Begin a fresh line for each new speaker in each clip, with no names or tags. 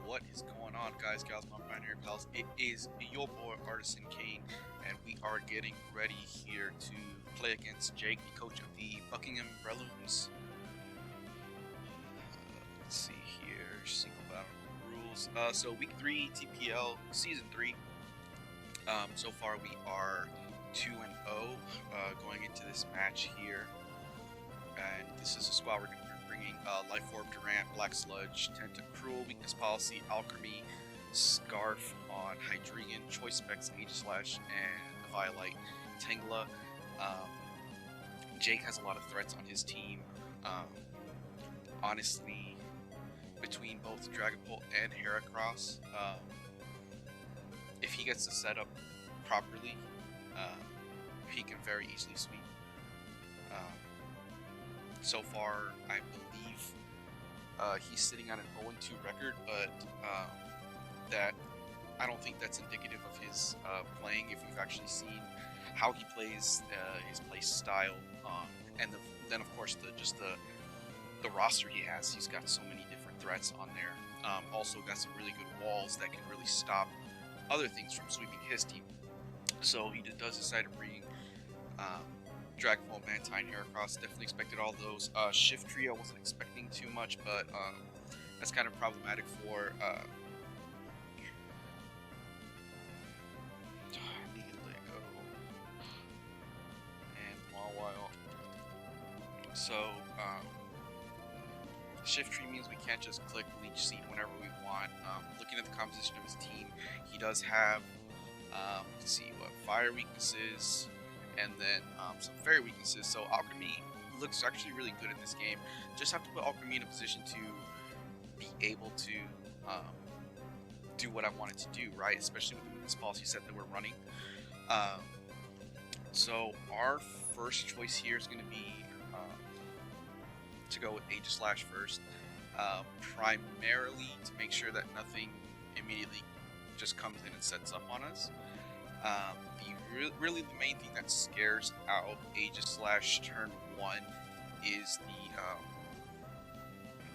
What is going on, guys, gals, my binary pals? It is your boy Artisan Kane, and we are getting ready here to play against Jake, the coach of the Buckingham Brelooms. Let's see here, single battle rules. So week 3 TPL season 3. So far we are 2-0 going into this match here, and this is a squad we're going to be bringing Life Orb, Durant, Black Sludge, Tentacruel, Weakness Policy, Alchemy, Scarf on Hydreigon, Choice Specs, Aegislash, and Violite, Tangela. Jake has a lot of threats on his team. Honestly, between both Dragapult and Heracross, if he gets the setup properly, he can very easily sweep. So far, I believe he's sitting on an 0-2 record, but I don't think that's indicative of his playing. If you've actually seen how he plays, his play style, and then of course the roster he has, he's got so many different threats on there. Also got some really good walls that can really stop other things from sweeping his team. So he does decide to bring Dragapult, Valentine, Heracross. Definitely expected all those. Shift Tree, I wasn't expecting too much, but that's kind of problematic for I need to let go. And while so Shift Tree means we can't just click Leech Seed whenever we want. Looking at the composition of his team, he does have let's see what fire weaknesses, and then some fairy weaknesses. So Alchemy looks actually really good in this game. Just have to put Alchemy in a position to be able to do what I wanted to do, right? Especially with this policy set that we're running. So our first choice here is going to be to go with Aegislash first, primarily to make sure that nothing immediately just comes in and sets up on us. Really the main thing that scares out Aegislash turn 1 is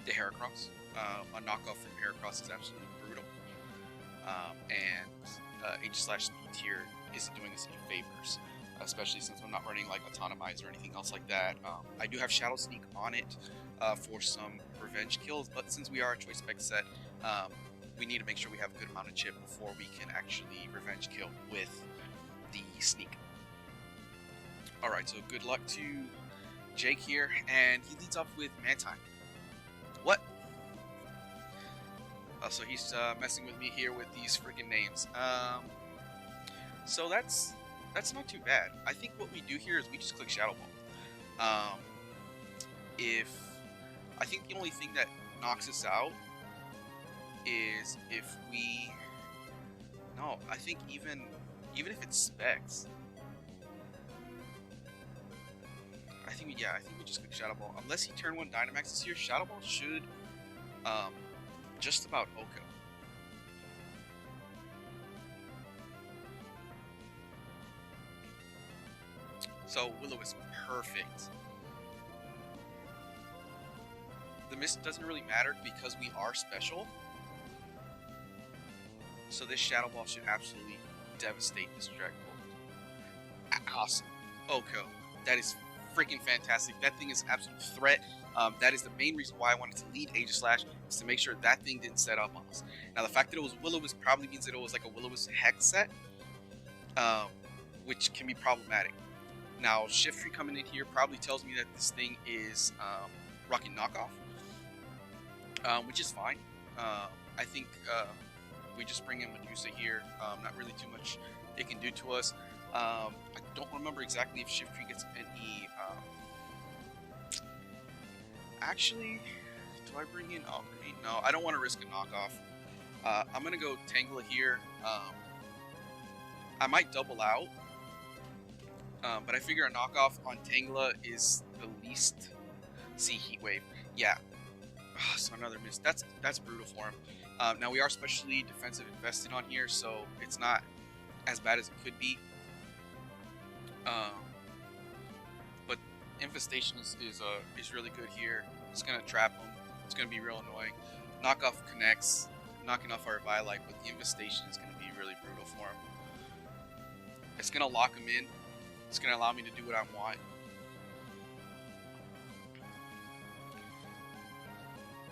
the Heracross. A knockoff from Heracross is absolutely brutal, and Aegislash speed tier isn't doing us any favors, especially since I'm not running like Autonomize or anything else like that. I do have Shadow Sneak on it for some revenge kills, but since we are a choice spec set, we need to make sure we have a good amount of chip before we can actually revenge kill with the sneak. Alright, so good luck to Jake here, and he leads off with Valentine. What? So he's messing with me here with these freaking names. So that's not too bad. I think what we do here is we just click Shadow Ball. I think the only thing that knocks us out is if we... No, I think even if it's specs, I think we just click Shadow Ball. Unless he turn 1 Dynamaxes here, Shadow Ball should just about OHKO. So Willow is perfect. The mist doesn't really matter because we are special. So this Shadow Ball should absolutely devastate this Dragapult. Awesome. OHKO. That is freaking fantastic. That thing is an absolute threat. That is the main reason why I wanted to lead Aegislash, is to make sure that thing didn't set up on us. Now the fact that it was Will-O-Wisp probably means that it was like a Will-O-Wisp Hex set, which can be problematic. Now Shift Tree coming in here probably tells me that this thing is rocking knockoff, which is fine. I think we just bring in Medusa here. Not really too much it can do to us. I don't remember exactly if Shift Tree gets any... Actually, do I bring in Alchemy? No, I don't want to risk a knockoff. I'm going to go Tangela here. I might double out, but I figure a knockoff on Tangela is the least... See, Heat Wave. Yeah. So another miss. That's brutal for him. Now we are specially defensive invested on here, so it's not as bad as it could be. But Infestation is really good here. It's gonna trap him. It's gonna be real annoying. Knockoff connects. knocking off our Violite, but the Infestation is going to be really brutal for him. It's going to lock him in. It's going to allow me to do what I want.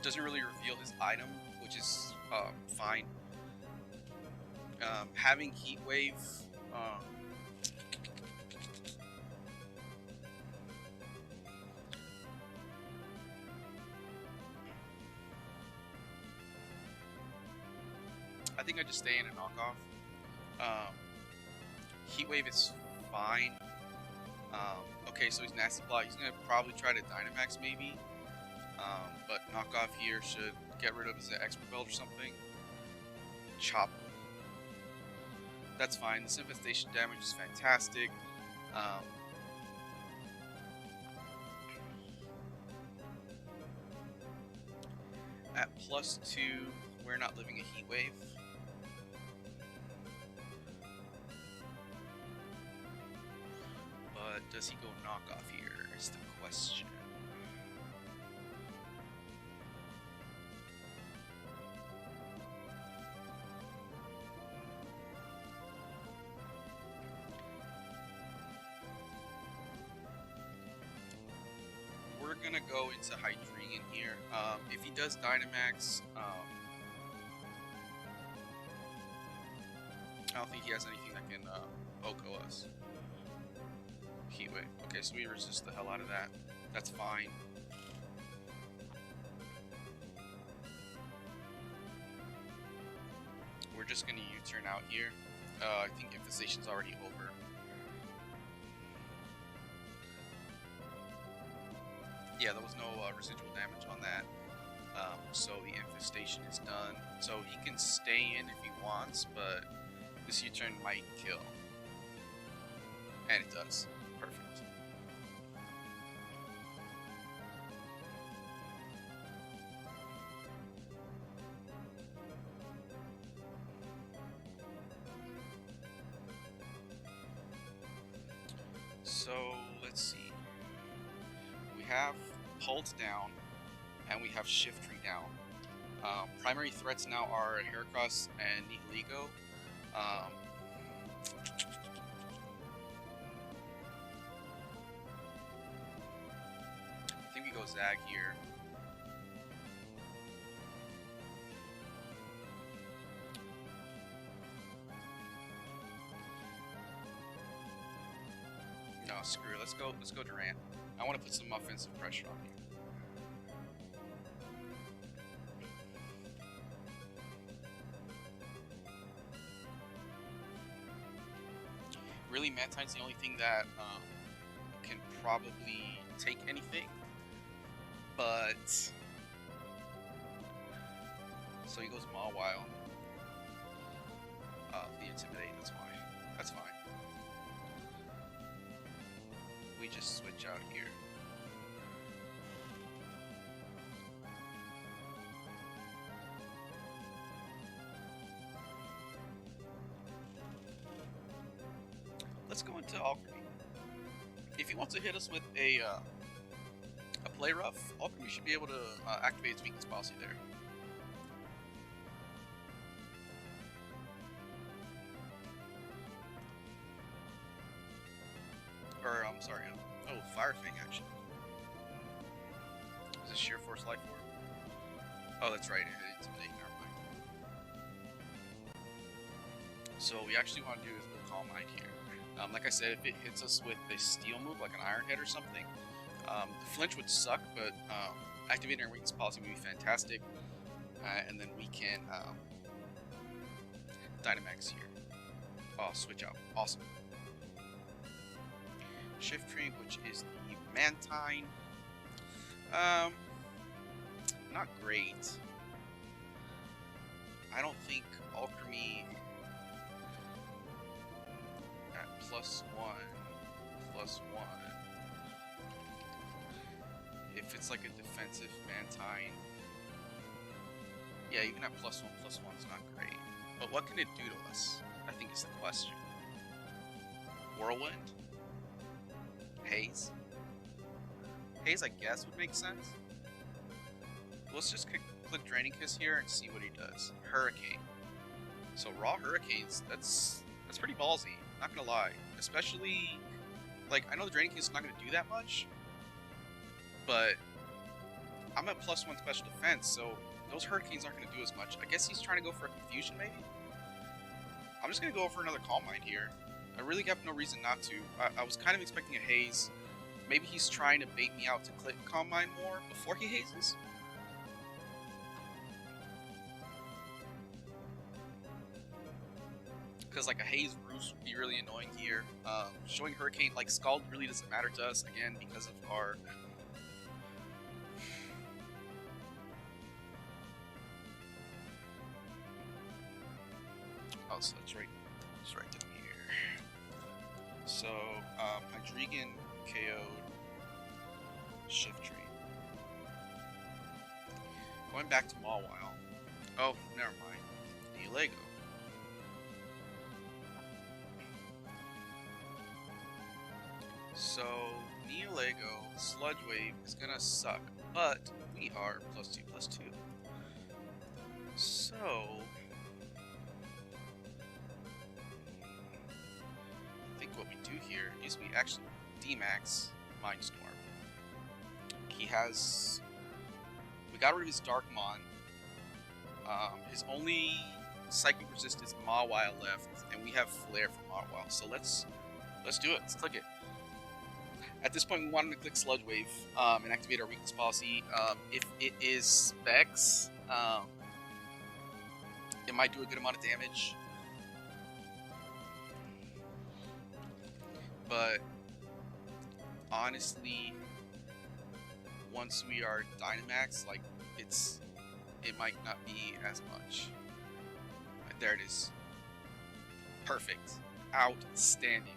Doesn't really reveal his item, which is fine. Having Heat Wave, I think I just stay in and knock off. Heat Wave is fine. Okay, so he's Nasty Plot. He's gonna probably try to Dynamax maybe, but knock off here should get rid of his Expert Belt or something. Chop. That's fine. This Infestation damage is fantastic. At +2, we're not living a Heat Wave. But does he go knock off here is the question. We're gonna go into Hydreigon here. If he does Dynamax, I don't think he has anything that can Oko us. Heatwave. Okay, so we resist the hell out of that. That's fine. We're just gonna U-turn out here. I think Infestation's already over. Yeah, there was no residual damage on that. So the Infestation is done. So he can stay in if he wants, but this U-turn might kill. And it does. Perfect. So let's see. We have Pulse down, and we have Shiftry down. Primary threats now are Heracross and Nihilego. I think we go Zag here. No, screw it. Let's go Durant. I want to put some offensive pressure on you. Really, Mantine's the only thing that can probably take anything. But so he goes Mawile. The Intimidate, that's fine. That's fine. We just switch out here. Let's go into Alchemy. If he wants to hit us with a Play Rough, Alchemy should be able to activate its weakness policy there. Or, I'm sorry, oh, Fire Fang action. Is this Sheer Force Life Orb? Oh, that's right, it's Intimidate, never mind. So what we actually want to do is we'll Calm Mind here. Like I said, if it hits us with a Steel move, like an Iron Head or something, the flinch would suck, but activating our weakness policy would be fantastic. And then we can Dynamax here. Oh, switch out. Awesome. Shiftry, which is the Mantine. Not great. I don't think Alchemy at +1, +1. If it's like a defensive Mantine, yeah, even at +1, +1 is not great. But what can it do to us? I think is the question. Whirlwind? Haze? Haze, I guess, would make sense. Let's just click Draining Kiss here and see what he does. Hurricane. So raw Hurricanes, that's pretty ballsy, not gonna lie. Especially, like, I know the Draining Kiss is not gonna do that much, but I'm at +1 special defense, so those Hurricanes aren't gonna do as much. I guess he's trying to go for a Confusion, maybe? I'm just gonna go for another Calm Mind here. I really have no reason not to. I was kind of expecting a Haze. Maybe he's trying to bait me out to click Calm Mind more before he hazes. Because like a Haze Roost would be really annoying here. Showing Hurricane, like Scald really doesn't matter to us, again, because of our... Oh, so it's right down here. So, Hydreigon KO'd Shiftry. Going back to Mawile. Oh, never mind. Nihilego. So, Nihilego, Sludge Wave is gonna suck, but we are +2/+2. So, I think what we do here is we actually D-max Mindstorm. He has... We got rid of his Darkmon. His only Psychic Resist is Mawile left, and we have Flare for Mawile. So let's do it. Let's click it. At this point, we want him to click Sludge Wave and activate our weakness policy. If it is Specs, it might do a good amount of damage. But honestly, once we are Dynamax, like it might not be as much. There it is. Perfect. Outstanding.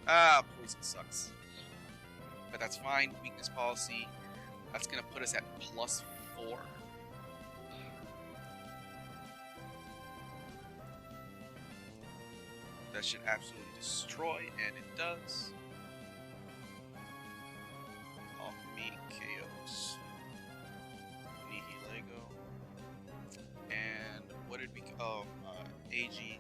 Poison sucks. But that's fine. Weakness policy. That's gonna put us at +4. That should absolutely destroy, and it does. Alchemy KOs. Nihilego. And what did we... Oh, AG.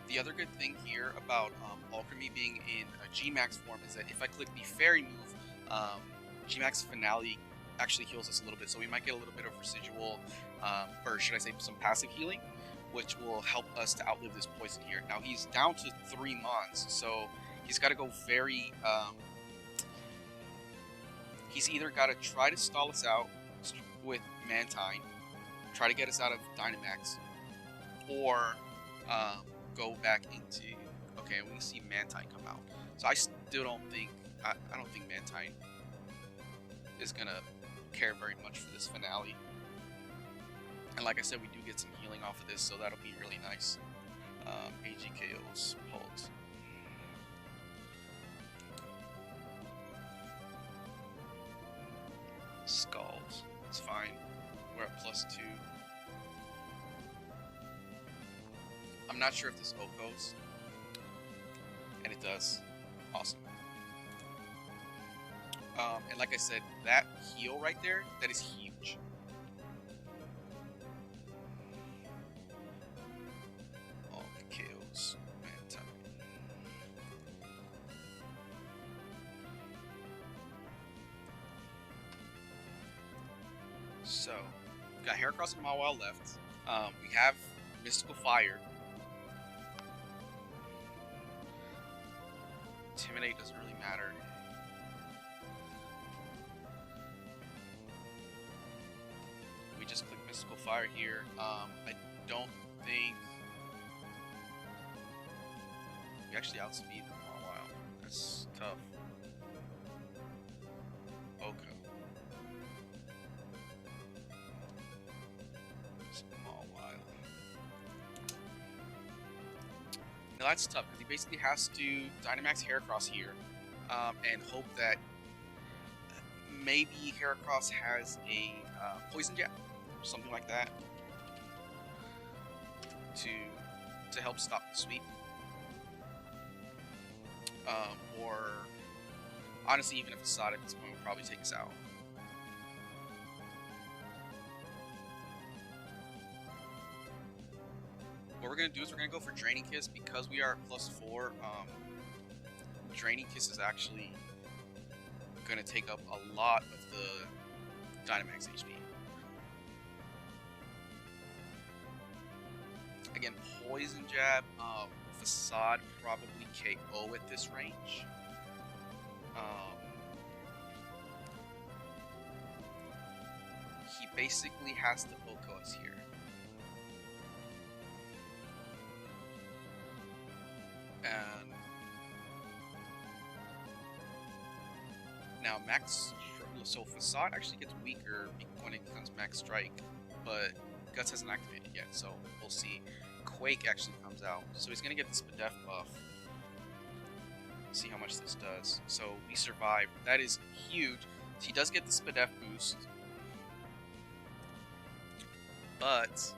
The other good thing here about Alchemy being in a G-Max form is that if I click the Fairy move, G-Max Finale actually heals us a little bit, so we might get a little bit of residual, or should I say some passive healing, which will help us to outlive this poison here. Now he's down to 3 Mons, so he's got to go very, he's either got to try to stall us out with Mantine, try to get us out of Dynamax, or go back into... Okay, we can see Mantine come out. So I still don't think... I don't think Mantine is going to care very much for this finale. And like I said, we do get some healing off of this, so that'll be really nice. AGKO's Halt. Scald. It's fine. We're at +2. I'm not sure if this Okos. And it does. Awesome. And like I said, that heal right there, that is huge. All the KOs. Mantine. So, we've got Heracross and Mawile left. We have Mystical Fire. Intimidate doesn't really matter. We just click Mystical Fire here. I don't think we actually outspeed them for a while. That's tough. Oko. Small while. Now that's tough because he basically has to Dynamax Heracross here and hope that maybe Heracross has a Poison Jab, something like that, to help stop the sweep, or Honestly, even a Facade at this point would probably take us out. What we're going to do is we're going to go for Draining Kiss because we are at +4. Draining Kiss is actually going to take up a lot of the Dynamax HP. Again, Poison Jab, Facade probably KO at this range. He basically has to OHKO us here. And now so Facade actually gets weaker when it becomes Max Strike, but Guts hasn't activated yet, so we'll see. Quake actually comes out, so he's gonna get the Spadef buff. See how much this does. So we survive. That is huge. He does get the Spadef boost, but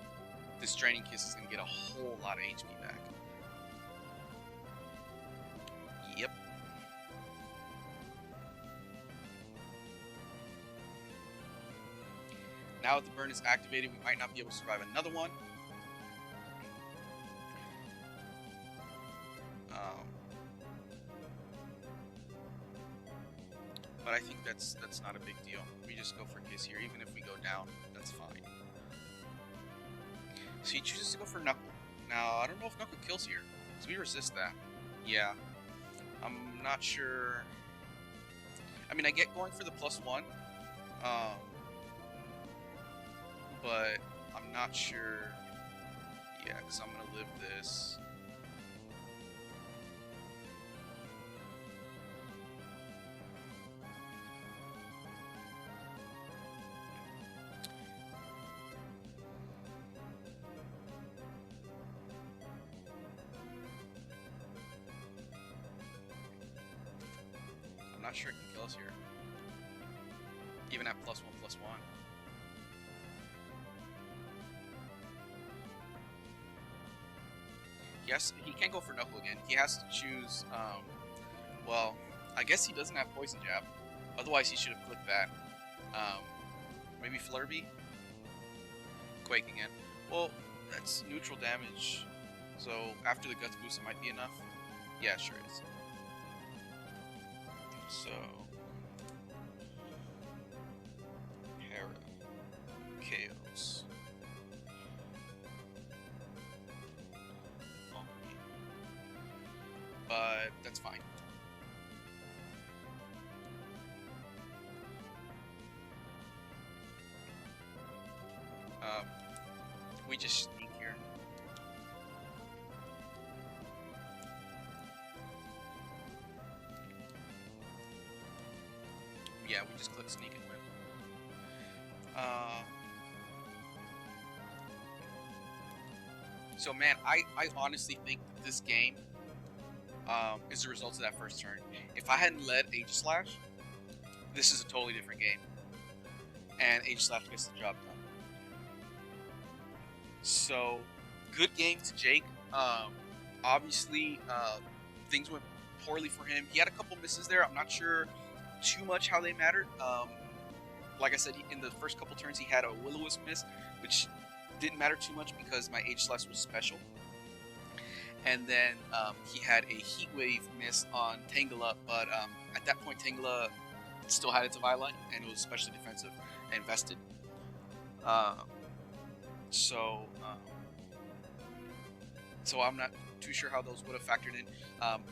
this Draining Kiss is gonna get a whole lot of HP back. Yep. Now that the burn is activated, we might not be able to survive another one. But I think that's not a big deal. We just go for Kiss here. Even if we go down, that's fine. So he chooses to go for Knuckle. Now, I don't know if Knuckle kills here. So we resist that. Yeah. I'm not sure. I mean, I get going for the +1. But I'm not sure. Yeah, because I'm going to live this. I'm not sure it can kill us here. Even at +1/+1. Yes, he can't go for Knuckle again. He has to choose, well, I guess he doesn't have Poison Jab. Otherwise, he should have clicked that. Maybe Flurby? Quake again. Well, that's neutral damage. So, after the Guts boost, it might be enough. Yeah, sure is. So, Hera, Chaos. But that's fine. We just sneak here. Yeah, we just click sneak and win. So man, I honestly think that this game is the result of that first turn. If I hadn't led Aegislash, this is a totally different game. And Aegislash gets the job done. So, good game to Jake. Obviously, things went poorly for him. He had a couple misses there. I'm not sure too much how they mattered. Like I said, in the first couple turns, he had a Will-O-Wisp miss, which didn't matter too much because my Aegislash was special. And then he had a Heat Wave miss on Tangela, but at that point, Tangela still had its Eviline, and it was especially defensive and vested. So I'm not too sure how those would have factored in.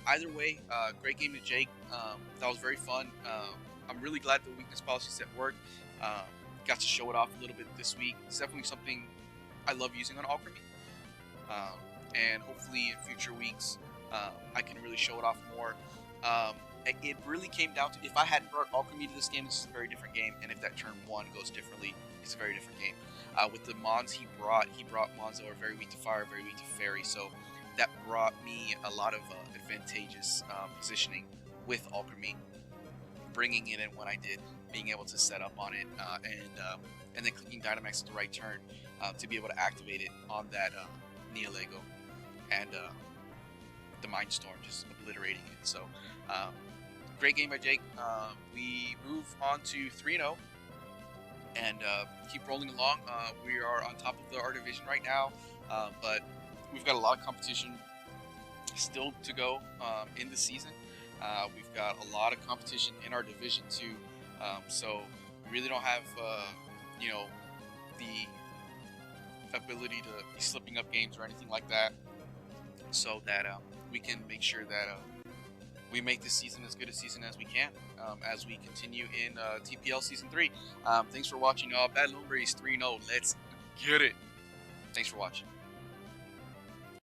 Either way, great game to Jake. That was very fun. I'm really glad the weakness policy set worked. Got to show it off a little bit this week. It's definitely something I love using on Alchemy. And hopefully in future weeks, I can really show it off more. It really came down to, if I hadn't brought Alchemy to this game, this is a very different game. And if that turn 1 goes differently, it's a very different game. With the Mons he brought Mons that were very weak to fire, very weak to fairy. So that brought me a lot of advantageous positioning with Alchemy. Bringing it in when I did, being able to set up on it, and then clicking Dynamax at the right turn to be able to activate it on that Neolego, and the Mind Storm, just obliterating it. So great game by Jake. We move on to 3-0 and keep rolling along. We are on top of our division right now, but we've got a lot of competition still to go in the season. We've got a lot of competition in our division too, so we really don't have you know, the ability to be slipping up games or anything like that, so that we can make sure that we make this season as good a season as we can as we continue in TPL Season 3. Thanks for watching. Bad Lombres 3-0. Let's get it. Thanks for watching.